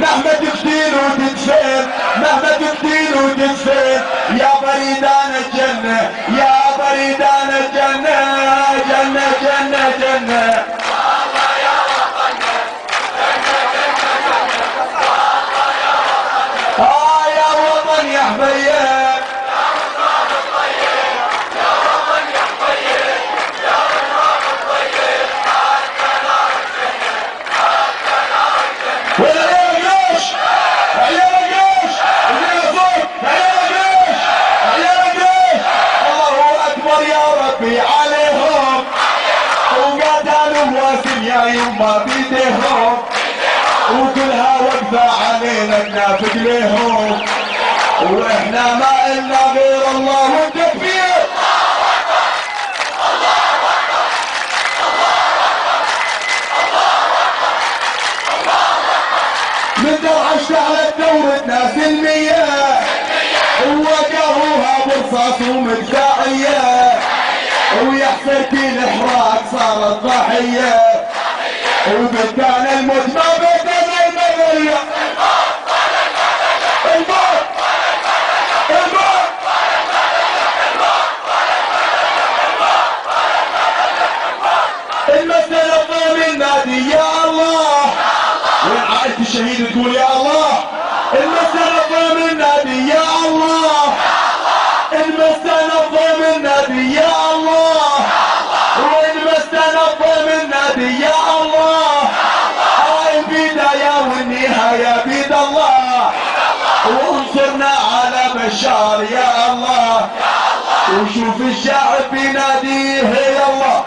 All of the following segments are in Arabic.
مهما تفتين وتدفن، مهما تفتين وتدفن، يا بريدان الجنة، يا بريدان الجنة، جنة جنة جنة. الله يا وطننا، جنة جنة جنة. الله يا وطننا. يا وطن يا حبيب، يا وطن الطيب، يا وطن يا حبيب، يا وطن الطيب، حتى نار الجنة، حتى نار الجنة. وعيال الجيش، عيال الجيش، اللي فوق عيال الجيش، عيال الجيش. الله اكبر يا ربي عليهم، وقتلوا واسم يا يما بيديهم، وكلها وقفة علينا ننافق لهم، واحنا ما إلنا غير الله والتكبير. من درعا اشتعلت دورة ناس المية، ووجهوها برصاص ومدفعية، ويحسن الإحراق صارت ضحية، وبكان الموت ما بدا زي المغرية. الموت الموت المسألة ضمن النادي يا الله، وين عائلة الشهيد تقول يا الله. المسألة ضمن النادي يا الله، المسألة ضمن النادي يا الله، والمسألة ضمن النادي يا الله. هاي البداية والنهاية بيد الله، وانصرنا على بشار يا الله، وشوف الشعب بيناديه يا الله.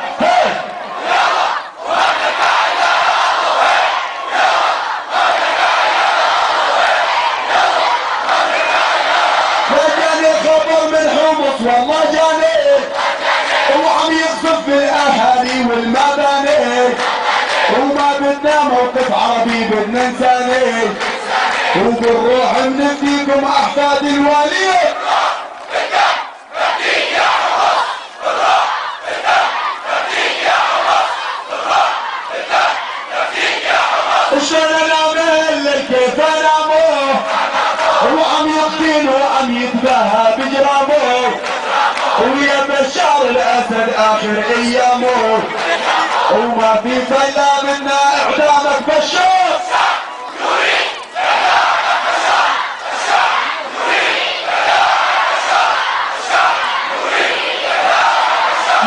جاني خبر من حمص والله جاني، وعم يقصف في الاهالي والمباني، وما بدنا موقف عربي بدنا انساني، وبالروح بنفديكم احفاد الولي. شلون انام كيف اناموه، وعم يقتل وعم يتباهى بجرامه، ويا بشار الاسد اخر ايامه، وما في فايده منا اعدامك بشار.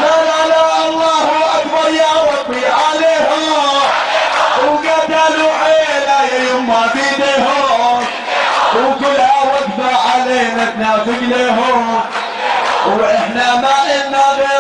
لا لا لا الله اكبر يا ربي عليهم، وقتلوا عيله يا يما بيديهم، وكلها وقفه علينا تنافق لهم، واحنا ما إلنا غير